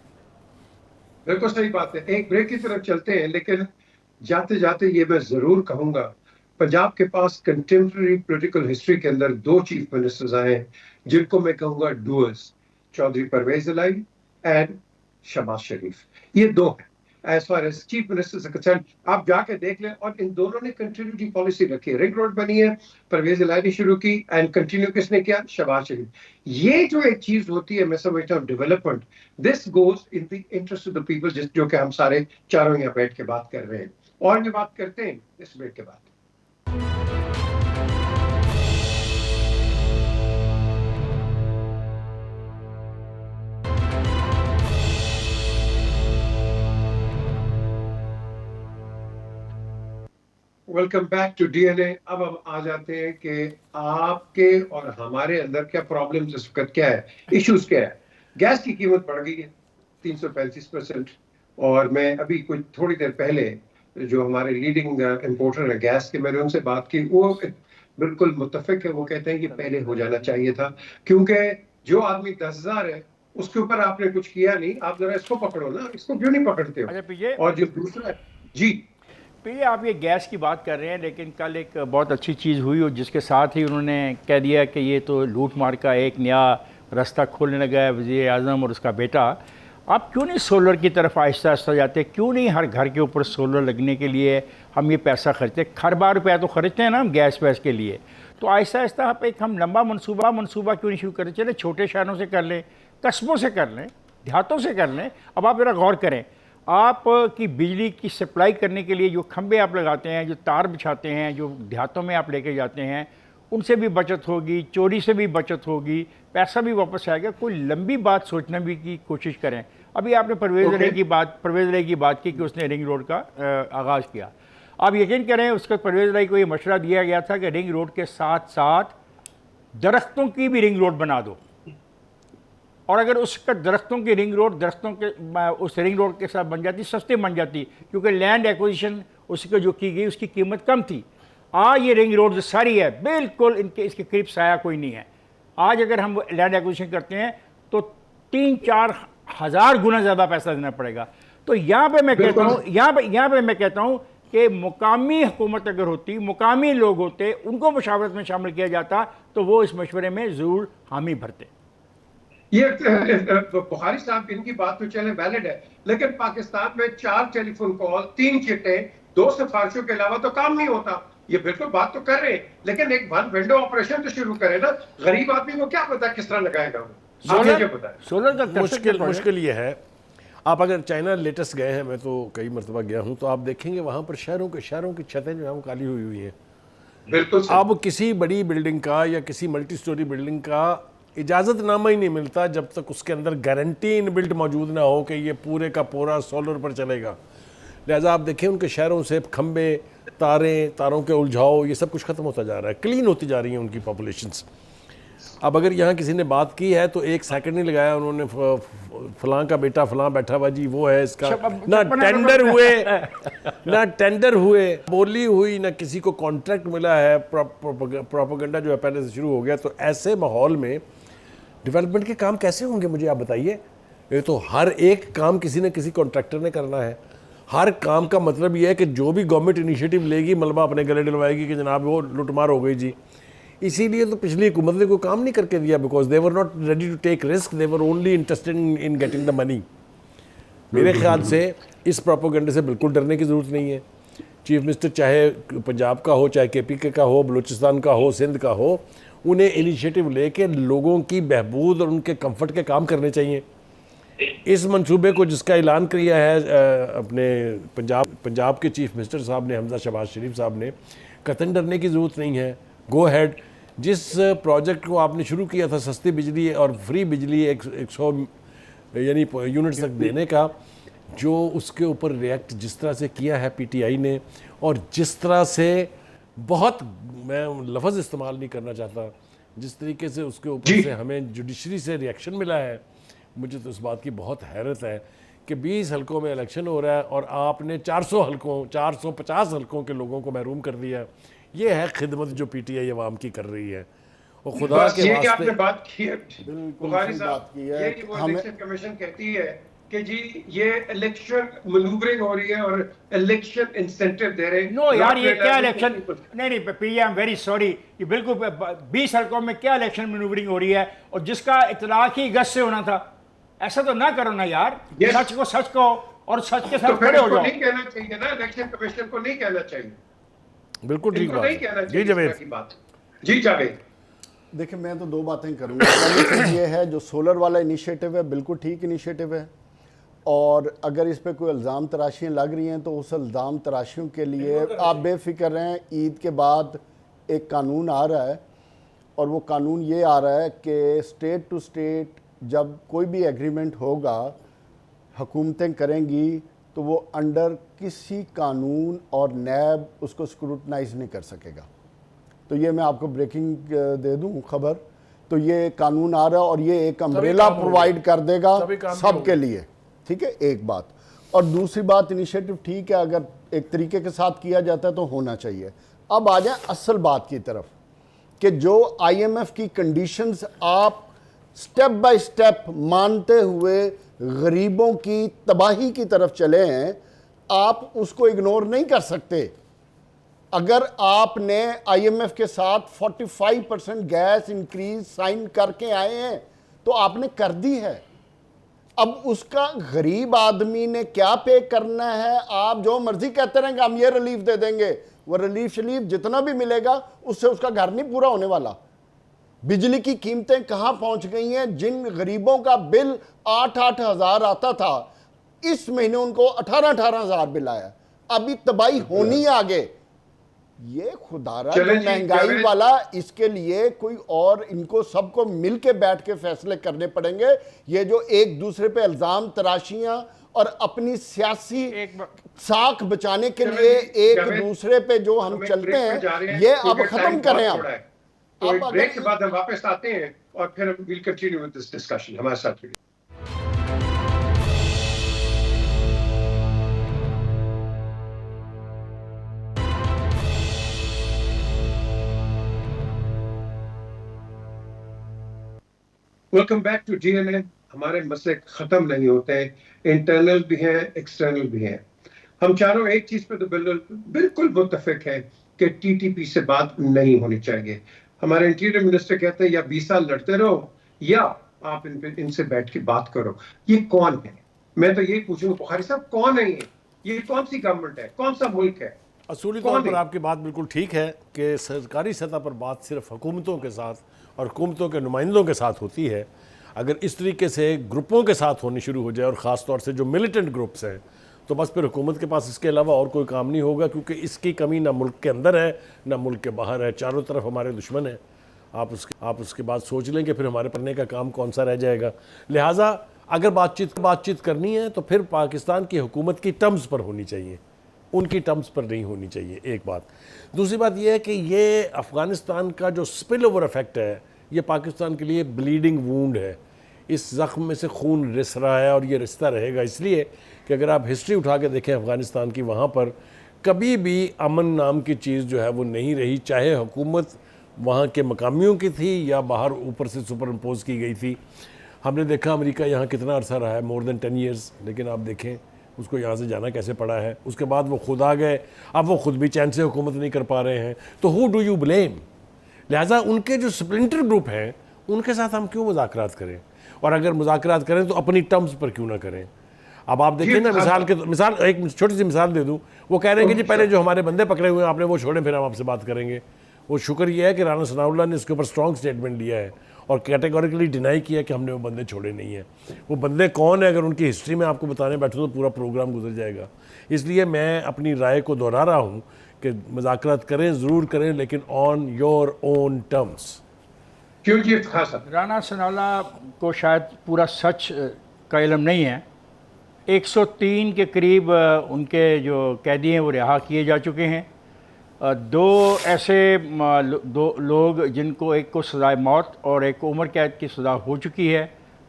बिल्कुल सही बात है। एक ब्रेक की तरफ चलते हैं, लेकिन जाते जाते ये मैं जरूर कहूंगा, पंजाब के पास कंटेम्प्रेरी पॉलिटिकल हिस्ट्री के अंदर 2 चीफ मिनिस्टर्स आए हैं जिनको मैं कहूंगा डूअर्स, चौधरी परवेज इलाही एंड शहबाज शरीफ। ये 2 हैं as far as chief minister से कंसर्न। आप जाके देख लें, और इन दोनों ने कंटिन्यूटी पॉलिसी रखी है। रिंग रोड बनी है, परवेज इलाही ने शुरू की, एंड कंटिन्यू किसने किया? शहबाज शरीफ। ये जो एक चीज होती है, मैं समझता हूँ development, this goes in the interest of the people, जो कि हम सारे चारों यहाँ बैठ के बात कर रहे हैं। और ये बात करते हैं इस ब्रेक के बाद। Welcome back to DNA. अब हम आ जाते हैं कि आपके और हमारे अंदर क्या प्रॉब्लम्स इस वक्त क्या है, इश्यूज क्या है। गैस की कीमत बढ़ गई है 335%। और मैं अभी कुछ थोड़ी देर पहले जो हमारे लीडिंग इंपोर्टर है गैस के, मैंने उनसे बात की, वो बिल्कुल मुत्तफिक है। वो कहते हैं कि पहले हो जाना चाहिए था, क्योंकि जो आदमी 10,000 है उसके ऊपर आपने कुछ किया नहीं, आप जरा इसको पकड़ो ना, इसको क्यों नहीं पकड़ते अच्छा हो? पीछे और जो दूसरा है जी, पीछे आप ये गैस की बात कर रहे हैं, लेकिन कल एक बहुत अच्छी चीज़ हुई और जिसके साथ ही उन्होंने कह दिया कि ये तो लूट मार का एक नया रास्ता खोलने लगा है वज़ीर आज़म और उसका बेटा। आप क्यों नहीं सोलर की तरफ आहिस्ता आहिस्ता जाते? क्यों नहीं हर घर के ऊपर सोलर लगने के लिए हम ये पैसा खर्चते? खरबा रुपया तो खर्चते हैं ना हम गैस वैस के लिए। तो आहिस्ता आहिस्ता आप एक हम लंबा मनसूबा क्यों नहीं शुरू करें? चले छोटे शहरों से कर लें, कस्बों से कर लें, देहातों से कर लें। अब आप ज़रा गौर करें, आप की बिजली की सप्लाई करने के लिए जो खंभे आप लगाते हैं, जो तार बिछाते हैं, जो देहातों में आप लेके जाते हैं, उनसे भी बचत होगी, चोरी से भी बचत होगी, पैसा भी वापस आएगा। कोई लंबी बात सोचने भी की कोशिश करें। अभी आपने परवेज़ रई की बात की कि उसने रिंग रोड का आगाज़ किया। आप यकीन करें, उसका परवेज़ रई को ये मशवरा दिया गया था कि रिंग रोड के साथ साथ दरख्तों की भी रिंग रोड बना दो, और अगर उसका दरख्तों की रिंग रोड उस रिंग रोड के साथ बन जाती, सस्ते बन जाती, क्योंकि लैंड एक्विजिशन उसको जो की गई उसकी कीमत कम थी। आज ये रिंग रोड जो सारी है बिल्कुल इसके करीब साया कोई नहीं है। आज अगर हम लैंड एक्विजिशन करते हैं तो 3-4 हज़ार गुना ज़्यादा पैसा देना पड़ेगा। तो यहाँ पे मैं कहता हूँ यहाँ पे मैं कहता हूँ कि मुकामी हुकूमत अगर होती, मुकामी लोग होते, उनको मशावरत में शामिल किया जाता, तो वो इस मशवरे में ज़रूर हामी भरते। ये बुखारी साहब इनकी बात तो चले वैलिड है, लेकिन पाकिस्तान में 4 टेलीफोन कॉल, 3 चिट्टे, 2 सिफारिशों के अलावा तो काम नहीं होता। ये बिल्कुल बात तो कर रहे हैं, लेकिन एक वन विंडो ऑपरेशन तो शुरू करें ना। गरीब आदमी को क्या पता किस तरह लगाएगा वो? सोलर का मुश्किल ये है। आप अगर चाइना लेटेस्ट गए हैं, मैं तो कई मरतबा गया हूँ, तो आप देखेंगे वहाँ पर शहरों की छतें जो है वो काली हुई हैं। बिल्कुल। अब किसी बड़ी बिल्डिंग का या किसी मल्टी स्टोरी बिल्डिंग का इजाज़तनामा ही नहीं मिलता जब तक उसके अंदर गारंटी इनबिल्ट मौजूद ना हो कि ये पूरे का पूरा सोलर पर चलेगा। लिहाजा आप देखें उनके शहरों से खंबे, तारों के उलझाव, ये सब कुछ ख़त्म होता जा रहा है, क्लीन होती जा रही हैं उनकी पॉपुलेशंस। अब अगर यहाँ किसी ने बात की है तो 1 सेकंड नहीं लगाया उन्होंने, फलां का बेटा फलां बैठा हुआ जी, वो है इसका, ना टेंडर हुए, बोली हुई, ना किसी को कॉन्ट्रैक्ट मिला है, प्रोपेगेंडा जो है पहले से शुरू हो गया। तो ऐसे माहौल में डेवलपमेंट के काम कैसे होंगे, मुझे आप बताइए। ये तो हर एक काम किसी न किसी कॉन्ट्रैक्टर ने करना है। हर काम का मतलब ये है कि जो भी गवर्नमेंट इनिशिएटिव लेगी, मलबा अपने गले डलवाएगी कि जनाब वो लुटमार हो गई जी। इसीलिए तो पिछली हुकूमत ने कोई काम नहीं करके दिया, because they were not ready to take risk, they were only interested in getting the money. मेरे ख्याल से इस प्रोपेगेंडे से बिल्कुल डरने की ज़रूरत नहीं है। चीफ मिनिस्टर चाहे पंजाब का हो, चाहे KPK का हो, बलूचिस्तान का हो, सिंध का हो, उन्हें इनिशिएटिव लेके लोगों की बहबूद और उनके कंफर्ट के काम करने चाहिए। इस मंसूबे को जिसका ऐलान किया है अपने पंजाब के चीफ मिनिस्टर साहब ने, हमजा शहबाज शरीफ साहब ने, कतई डरने की ज़रूरत नहीं है। गो हैड। जिस प्रोजेक्ट को आपने शुरू किया था सस्ती बिजली और फ्री बिजली 100 यानी यूनिट्स तक देने का, जो उसके ऊपर रिएक्ट जिस तरह से किया है PTI ने, और जिस तरह से बहुत, मैं लफ्ज़ इस्तेमाल नहीं करना चाहता, जिस तरीके से उसके ऊपर से हमें जुडिशरी से रिएक्शन मिला है, मुझे तो इस बात की बहुत हैरत है कि 20 हलकों में इलेक्शन हो रहा है और आपने 450 हलकों के लोगों को महरूम कर दिया। ये है खिदमत जो PTI अवाम की कर रही है। और खुदा के वास्ते आपने बात की है, बुखारी साहब, बात की है, ये वो इलेक्शन कमीशन कहती है कि जी ये इलेक्शन मैनूवरिंग हो रही है और इलेक्शन इंसेंटिव दे रहे हैं। नो यार, ये क्या इलेक्शन, नहीं PJ, I am very sorry, ये बिल्कुल 20 हलकों में क्या इलेक्शन मैनूवरिंग हो रही है, और जिसका इतलाक ही गज से होना था। ऐसा तो ना करो ना यार, सच को सच कहो और सच के साथ खड़े हो जाओ। नहीं कहना चाहिए ना, इलेक्शन कमीशन को नहीं कहना चाहिए। बिल्कुल ठीक बात। जी जावेद। जी जावेद, देखिए मैं तो 2 बातें करूँगा। पहली चीज़ ये है, जो सोलर वाला इनिशिएटिव है बिल्कुल ठीक इनिशिएटिव है, और अगर इस पे कोई इल्ज़ाम तराशियाँ लग रही हैं तो उस इल्ज़ाम तराशियों के लिए आप बेफिक्र रहें। ईद के बाद एक कानून आ रहा है, और वो कानून ये आ रहा है कि स्टेट टू स्टेट जब कोई भी एग्रीमेंट होगा, हुकूमतें करेंगी, तो वो अंडर किसी कानून और नैब उसको स्क्रूटनाइज नहीं कर सकेगा। तो ये मैं आपको ब्रेकिंग दे दूं खबर, तो ये कानून आ रहा है और ये एक अम्ब्रेला प्रोवाइड कर देगा सबके लिए। ठीक है, एक बात। और दूसरी बात, इनिशिएटिव ठीक है, अगर एक तरीके के साथ किया जाता है तो होना चाहिए। अब आ जाए असल बात की तरफ कि जो IMF की कंडीशंस आप स्टेप बाय स्टेप मानते हुए गरीबों की तबाही की तरफ चले हैं, आप उसको इग्नोर नहीं कर सकते। अगर आपने आईएमएफ के साथ 45% गैस इंक्रीज साइन करके आए हैं तो आपने कर दी है। अब उसका गरीब आदमी ने क्या पे करना है? आप जो मर्जी कहते रहेंगे हम ये रिलीफ दे देंगे, वो रिलीफ शलीफ जितना भी मिलेगा उससे उसका घर नहीं पूरा होने वाला। बिजली की कीमतें कहां पहुंच गई हैं? जिन गरीबों का बिल 8-8 हज़ार आता था, इस महीने उनको 18-18 हज़ार बिल आया। अभी तबाही होनी है आगे। ये खुदारा जो महंगाई वाला, इसके लिए कोई और इनको सबको मिलके बैठ के फैसले करने पड़ेंगे। ये जो एक दूसरे पे इल्जाम तराशियां और अपनी सियासी साख बचाने के लिए एक दूसरे पे जो हम चलते हैं, ये अब खत्म करें। अब ब्रेक के बाद हम वापस आते हैं और फिर हम will continue with this discussion. हमारे साथ रहिए। Welcome back to DNA. हमारे मसले खत्म नहीं होते हैं, इंटरनल भी हैं, एक्सटर्नल भी हैं। हम चारों एक चीज पे तो बिल्कुल मुत्तफिक है कि टीटीपी से बात नहीं होनी चाहिए। हमारे इंटीरियर मिनिस्टर कहते हैं या 20 साल लड़ते रहो या आप इनसे बैठ के बात करो। ये कौन है? मैं तो यही पूछूंगा बुखारी साहब, कौन है ये कौन सी गवर्नमेंट है, कौन सा मुल्क है? असूली तौर पर आपकी बात बिल्कुल ठीक है कि सरकारी सतह पर बात सिर्फ हुकूमतों के साथ और हुकूमतों के नुमाइंदों के साथ होती है। अगर इस तरीके से ग्रुपों के साथ होनी शुरू हो जाए और ख़ास तौर से जो मिलिटेंट ग्रुप्स हैं, तो बस फिर हुकूमत के पास इसके अलावा और कोई काम नहीं होगा, क्योंकि इसकी कमी ना मुल्क के अंदर है ना मुल्क के बाहर है। चारों तरफ हमारे दुश्मन हैं। आप उसके बाद सोच लें कि फिर हमारे पढ़ने का काम कौन सा रह जाएगा। लिहाजा अगर बातचीत करनी है तो फिर पाकिस्तान की हुकूमत की टर्म्स पर होनी चाहिए, उनकी टर्म्स पर नहीं होनी चाहिए। एक बात। दूसरी बात यह है कि ये अफ़गानिस्तान का जो स्पिल ओवर इफेक्ट है, ये पाकिस्तान के लिए ब्लीडिंग वूंड है। इस ज़ख्म में से खून रिस रहा है और ये रिश्ता रहेगा, इसलिए कि अगर आप हिस्ट्री उठा के देखें अफ़गानिस्तान की, वहाँ पर कभी भी अमन नाम की चीज़ जो है वो नहीं रही, चाहे हुकूमत वहाँ के मकामियों की थी या बाहर ऊपर से सुपर इम्पोज की गई थी। हमने देखा अमेरिका यहाँ कितना अरसा रहा है, मोर देन 10 ईयर्स, लेकिन आप देखें उसको यहाँ से जाना कैसे पड़ा है। उसके बाद वो खुद आ गए, अब वो खुद भी चैन से हुकूमत नहीं कर पा रहे हैं, तो हु डू यू ब्लेम? लिहाजा उनके जो स्प्लिंटर ग्रुप हैं उनके साथ हम क्यों मुज़ाकरात करें, और अगर मुज़ाकरात करें तो अपनी टर्म्स पर क्यों ना करें। अब आप देखिए ना, मिसाल एक छोटी सी मिसाल दे दूँ। वो कह रहे हैं कि जी पहले जो हमारे बंदे पकड़े हुए हैं आपने वो छोड़ें, फिर हम आपसे बात करेंगे। वो शुक्र ये है कि राना सनाउल्लाह ने इसके ऊपर स्ट्रॉन्ग स्टेटमेंट दिया है और कैटेगोरिकली डिनाई किया कि हमने वो बंदे छोड़े नहीं हैं। वो बंदे कौन है अगर उनकी हिस्ट्री में आपको बताने बैठूँ तो पूरा प्रोग्राम गुजर जाएगा। इसलिए मैं अपनी राय को दोहरा रहा हूँ कि मुज़ाकरात करें, ज़रूर करें, लेकिन ऑन योर ओन टर्म्स। क्यों जी? खासा राना सनाउल्लाह को शायद पूरा सच का इल्म नहीं है। 103 के करीब उनके जो कैदी हैं वो रिहा किए जा चुके हैं। दो ऐसे दो लोग जिनको एक को सज़ाए मौत और एक को उम्र कैद की सज़ा हो चुकी है,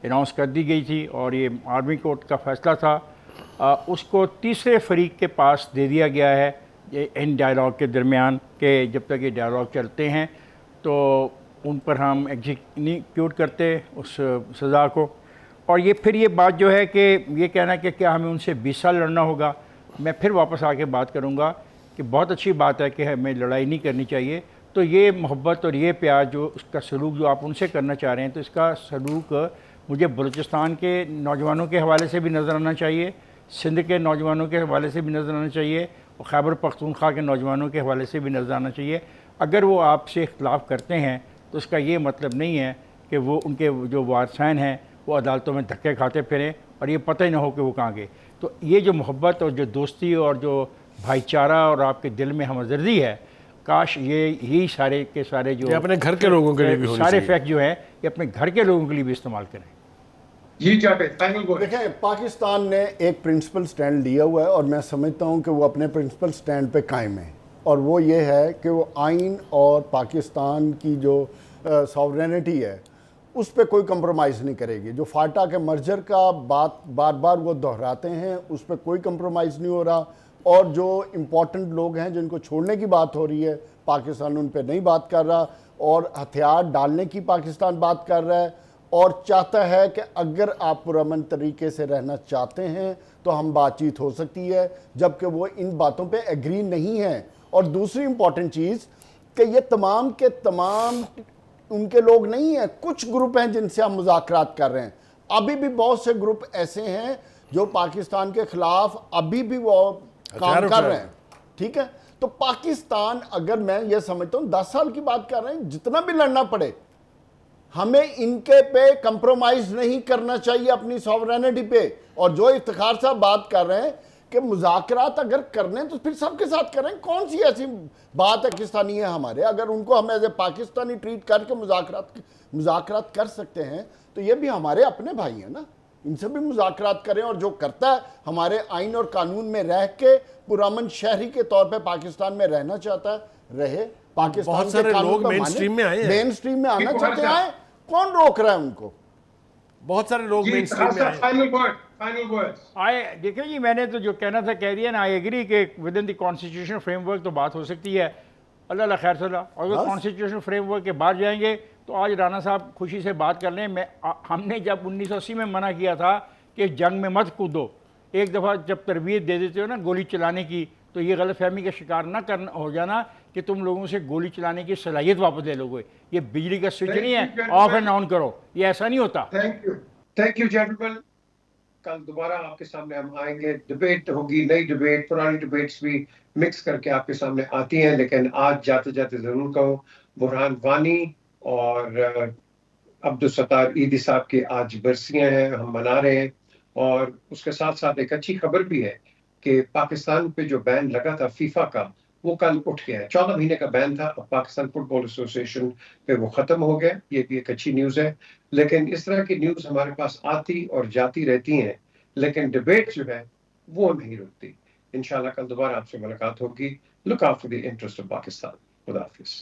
अनाउंस कर दी गई थी और ये आर्मी कोर्ट का फ़ैसला था, उसको तीसरे फरीक के पास दे दिया गया है इन डायलॉग के दरमियान के जब तक ये डायलॉग चलते हैं तो उन पर हम एग्जीक्यूट करते उस सज़ा को। और ये फिर ये बात जो है कि ये कहना कि क्या हमें उनसे 20 साल लड़ना होगा, मैं फिर वापस आके बात करूँगा कि बहुत अच्छी बात है कि हमें लड़ाई नहीं करनी चाहिए। तो ये मोहब्बत और ये प्यार जो उसका सलूक जो आप उनसे करना चाह रहे हैं, तो इसका सलूक मुझे बलूचिस्तान के नौजवानों के हवाले से भी नज़र आना चाहिए, सिंध के नौजवानों के हवाले से भी नज़र आना चाहिए और खैबर पख्तूनख्वा के नौजवानों के हवाले से भी नज़र आना चाहिए। अगर वो आपसे इख्तलाफ करते हैं तो उसका ये मतलब नहीं है कि वो उनके जो वारसाइन हैं वो अदालतों में धक्के खाते फिरें और ये पता ही ना हो कि वो कहाँ गए। तो ये जो मोहब्बत और जो दोस्ती और जो भाईचारा और आपके दिल में हमदर्दी है, काश यही सारे के सारे जो अपने घर के लोगों के लिए भी सारे फैक्ट जो है ये अपने घर के लोगों के लिए भी इस्तेमाल करें। देखें, पाकिस्तान ने एक प्रिंसिपल स्टैंड लिया हुआ है और मैं समझता हूँ कि वो अपने प्रिंसिपल स्टैंड पे कायम है, और वो ये है कि वो आइन और पाकिस्तान की जो सॉवरेनिटी है उस पर कोई कंप्रोमाइज़ नहीं करेगी। जो फाटा के मर्जर का बात बार बार वो दोहराते हैं, उस पर कोई कंप्रोमाइज़ नहीं हो रहा। और जो इम्पोर्टेंट लोग हैं जिनको छोड़ने की बात हो रही है, पाकिस्तान उन पर नहीं बात कर रहा, और हथियार डालने की पाकिस्तान बात कर रहा है, और चाहता है कि अगर आप पुरअमन तरीके से रहना चाहते हैं तो हम बातचीत हो सकती है, जबकि वो इन बातों पे एग्री नहीं है। और दूसरी इंपॉर्टेंट चीज़ कि ये तमाम के तमाम उनके लोग नहीं हैं, कुछ ग्रुप हैं जिनसे हम मुज़ाकरात कर रहे हैं। अभी भी बहुत से ग्रुप ऐसे हैं जो पाकिस्तान के खिलाफ अभी भी वो काम कर रहे हैं, ठीक है। तो पाकिस्तान, अगर मैं ये समझता हूँ 10 साल की बात कर रहे हैं, जितना भी लड़ना पड़े हमें इनके पे कंप्रोमाइज नहीं करना चाहिए अपनी सॉवरेनिटी पे। और जो इफ्तिखार साहब बात कर रहे हैं कि मुज़ाकरात अगर करने तो फिर सबके साथ करें, कौन सी ऐसी बात है पाकिस्तानी है हमारे, अगर उनको हम एज ए पाकिस्तानी ट्रीट करके मुज़ाकरात कर सकते हैं तो ये भी हमारे अपने भाई हैं ना, इनसे भी मुज़ाकरात करें। और जो करता है हमारे आइन और कानून में रह के पुरअमन शहरी के तौर पे पाकिस्तान में रहना चाहता है रहे, पाकिस्तान बहुत सारे लोग मेन स्ट्रीम में आए हैं, मेन स्ट्रीम में आना चाहते हैं, कौन रोक रहा है उनको? बहुत सारे लोग मेन स्ट्रीम में आए। Final words. देखिए जी, मैंने तो जो कहना था कह दिया ना। आई एग्री कि with in the constitutional framework तो बात हो सकती है, अल्लाह खैर सला। और अगर कॉन्स्टिट्यूशनल फ्रेमवर्क के बाद जाएंगे तो आज राना साहब खुशी से बात कर लें। हमने जब 1980 में मना किया था कि जंग में मत कूदो, एक दफ़ा जब तरबियत दे देते हो ना गोली चलाने की, तो ये गलतफहमी का शिकार ना करना हो जाना कि तुम लोगों से गोली चलाने की सलाहियत वापस ले लोगे। ये बिजली का स्विच नहीं है ऑफ एंड ऑन करो, ये ऐसा नहीं होता। Thank you gentleman. कल दोबारा आपके सामने हम आएंगे, डिबेट होगी, नई डिबेट, पुरानी डिबेट्स भी मिक्स करके आपके सामने आती हैं। लेकिन आज जाते जाते जरूर कहूँ, बुरहान वानी और अब्दुल सत्तार ईदी साहब की आज बरसियां हैं, हम मना रहे हैं। और उसके साथ साथ एक अच्छी खबर भी है कि पाकिस्तान पे जो बैन लगा था फीफा का, वो कल उठ गया है। 14 महीने का बैन था, अब पाकिस्तान फुटबॉल एसोसिएशन पे वो खत्म हो गया। ये भी एक अच्छी न्यूज़ है। लेकिन इस तरह की न्यूज़ हमारे पास आती और जाती रहती हैं, लेकिन डिबेट जो है वो नहीं रुकती। इंशाल्लाह कल दोबारा आपसे मुलाकात होगी। Look after the interest of Pakistan. खुदा हाफिज़।